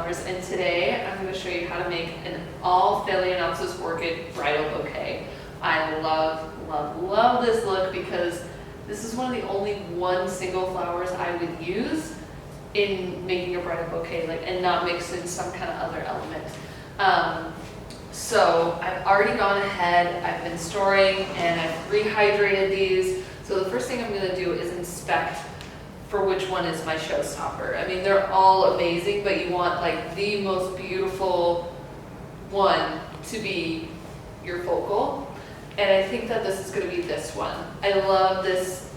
FiftyFlowers, and today I'm going to show you how to make an all Phalaenopsis orchid bridal bouquet. I love this look because this is one of the only single flowers I would use in making a bridal bouquet, and not mix in some kind of other element. So I've already gone ahead, I've been storing, and I've rehydrated these. So the first thing I'm going to do is inspect for which one is my showstopper. I mean, they're all amazing, but you want like the most beautiful one to be your focal. And I think that this is going to be this one. I love this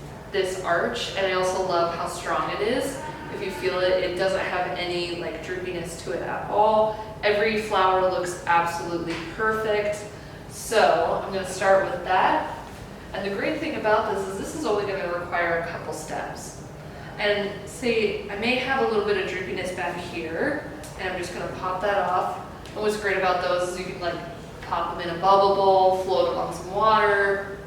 arch, and I also love how strong it is. If you feel it, it doesn't have any like droopiness to it at all. Every flower looks absolutely perfect. So I'm going to start with that. And the great thing about this is only going to require a couple steps. And say I may have a little bit of droopiness back here, and I'm just going to pop that off. And what's great about those is you can like pop them in a bubble bowl, float them on some water,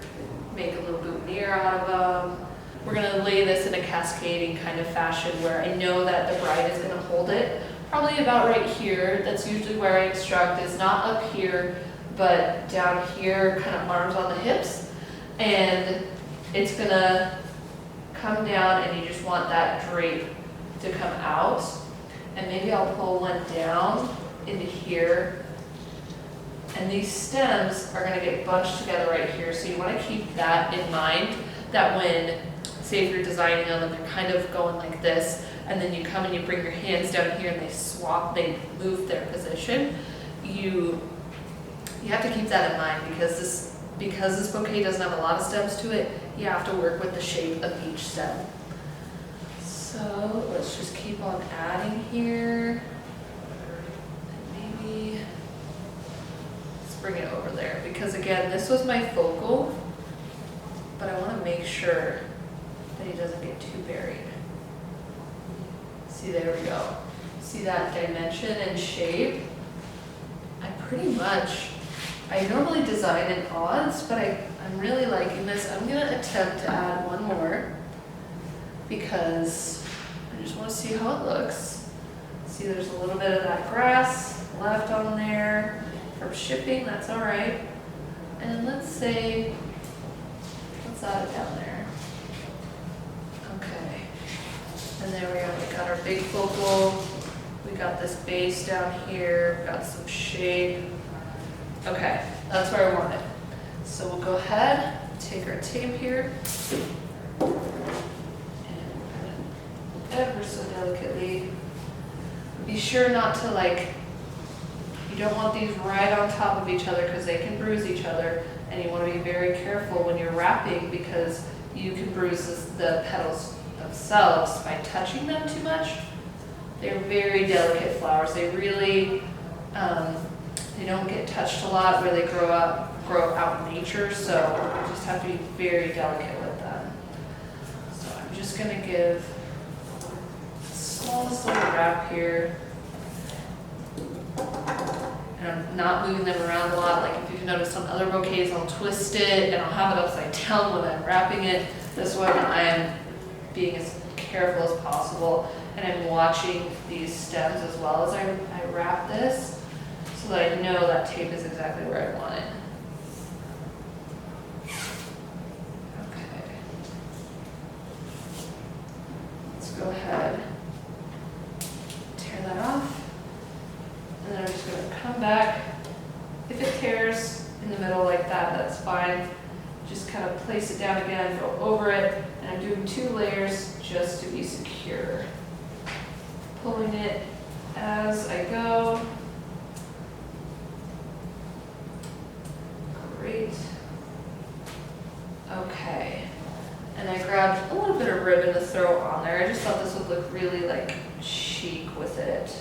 make a little boutonniere out of them. We're going to lay this in a cascading kind of fashion where I know that the bride is going to hold it probably about right here. That's usually where I instruct, is not up here, but down here, kind of arms on the hips. And it's going to come down, and you just want that drape to come out. And maybe I'll pull one down into here. And these stems are going to get bunched together right here. So you want to keep that in mind, that when, say if you're designing on them, they're kind of going like this, and then you come and you bring your hands down here and they move their position. You have to keep that in mind because this bouquet doesn't have a lot of stems to it. You have to work with the shape of each stem. So let's just keep on adding here. And maybe let's bring it over there, because again, this was my focal, but I want to make sure that he doesn't get too buried. See, there we go. See that dimension and shape? I normally design in odds, but I'm really liking this. I'm going to attempt to add one more because I just want to see how it looks. See, there's a little bit of that grass left on there from shipping. That's all right. And let's add it down there. Okay. And there we go. We got our big focal. We got this base down here. Got some shape. Okay, that's where I want it. So we'll go ahead, take our tape here, and ever so delicately. Be sure not to you don't want these right on top of each other because they can bruise each other, and you want to be very careful when you're wrapping because you can bruise the petals themselves by touching them too much. They're very delicate flowers. They really, they don't get touched a lot where they grow out in nature, so you just have to be very delicate with them. So I'm just going to give the smallest little wrap here. And I'm not moving them around a lot. Like if you've noticed on other bouquets, I'll twist it and I'll have it upside down when I'm wrapping it. This one I am being as careful as possible, and I'm watching these stems as well as I wrap this, so that I know that tape is exactly where I want it. Okay. Let's go ahead, tear that off, and then I'm just going to come back. If it tears in the middle like that, that's fine. Just kind of place it down again, go over it, and I'm doing 2 layers just to be secure. Pulling it as I go. Great. Okay. And I grabbed a little bit of ribbon to throw on there. I just thought this would look really chic with it.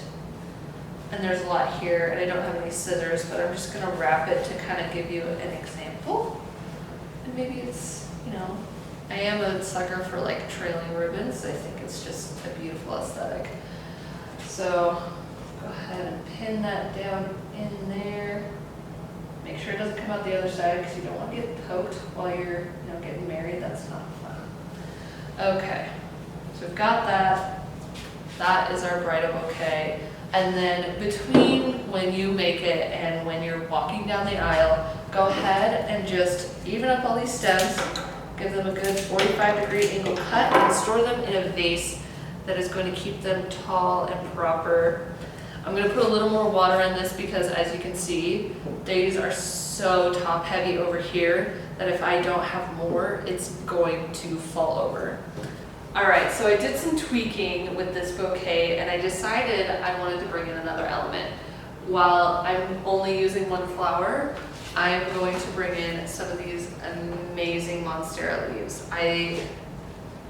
And there's a lot here, and I don't have any scissors, but I'm just going to wrap it to kind of give you an example. And maybe it's, I am a sucker for trailing ribbons. I think it's just a beautiful aesthetic. So go ahead and pin that down in there. Make sure it doesn't come out the other side because you don't want to get poked while you're getting married. That's not fun. Okay, so we've got that. That is our bridal bouquet. And then between when you make it and when you're walking down the aisle, go ahead and just even up all these stems, give them a good 45-degree angle cut, and store them in a vase that is going to keep them tall and proper. I'm going to put a little more water in this because, as you can see, these are so top heavy over here that if I don't have more, it's going to fall over. All right, so I did some tweaking with this bouquet and I decided I wanted to bring in another element. While I'm only using one flower, I'm going to bring in some of these amazing Monstera leaves.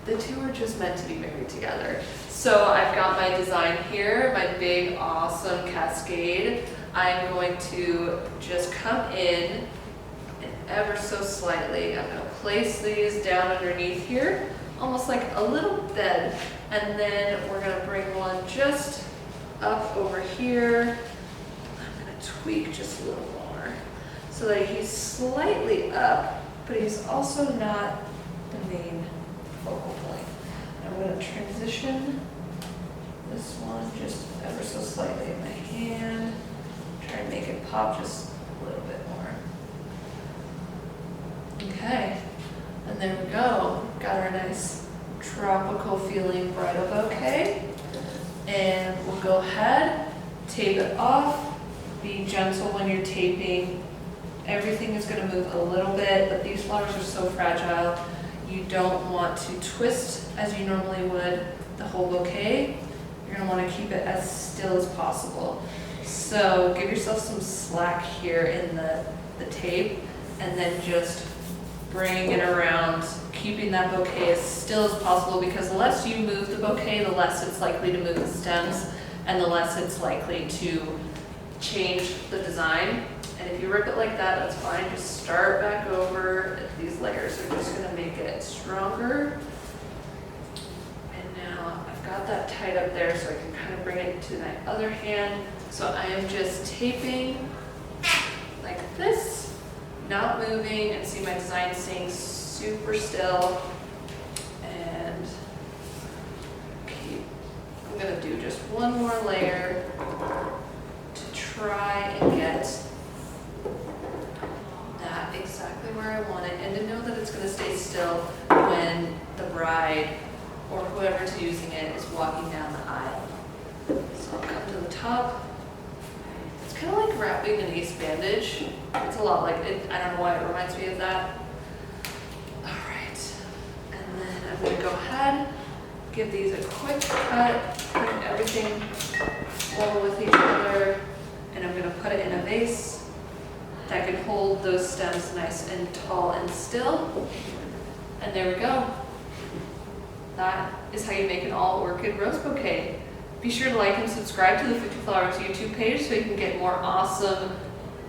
The two are just meant to be married together. So I've got my design here, my big, awesome cascade. I'm going to just come in and ever so slightly, I'm gonna place these down underneath here, almost like a little bed. And then we're gonna bring one just up over here. I'm gonna tweak just a little more so that he's slightly up, but he's also not the main focal point. I'm going to transition this one just ever so slightly in my hand, try and make it pop just a little bit more. Okay, and there we go. Got our nice tropical feeling bridal bouquet. And we'll go ahead, tape it off, be gentle when you're taping. Everything is going to move a little bit, but these flowers are so fragile. You don't want to twist as you normally would the whole bouquet. You're going to want to keep it as still as possible. So give yourself some slack here in the tape, and then just bring it around, keeping that bouquet as still as possible, because the less you move the bouquet, the less it's likely to move the stems, and the less it's likely to change the design. And if you rip it like that, that's fine. Just start back over. These layers are just going to make it stronger. And now I've got that tied up there, so I can kind of bring it to my other hand. So I am just taping like this, not moving, and see my design staying super still. And I'm going to do just one more layer to try and get that exactly where I want it, and to know that it's going to stay still when the bride or whoever's using it is walking down the aisle. So I'll come to the top. It's kind of like wrapping an ace bandage. It's a lot like it. I don't know why it reminds me of that. All right, and then I'm going to go ahead, give these a quick cut, put everything level with each other, and I'm going to put it in a vase that can hold those stems nice and tall and still. And there we go. That is how you make an all orchid rose bouquet. Be sure to like and subscribe to the 50Flowers YouTube page so you can get more awesome,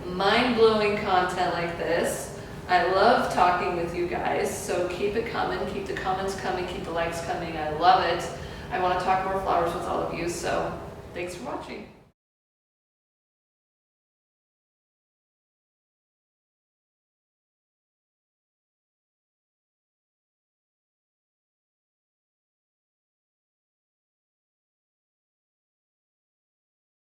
mind-blowing content like this. I love talking with you guys, so keep it coming, keep the comments coming, keep the likes coming. I love it. I want to talk more flowers with all of you, so thanks for watching.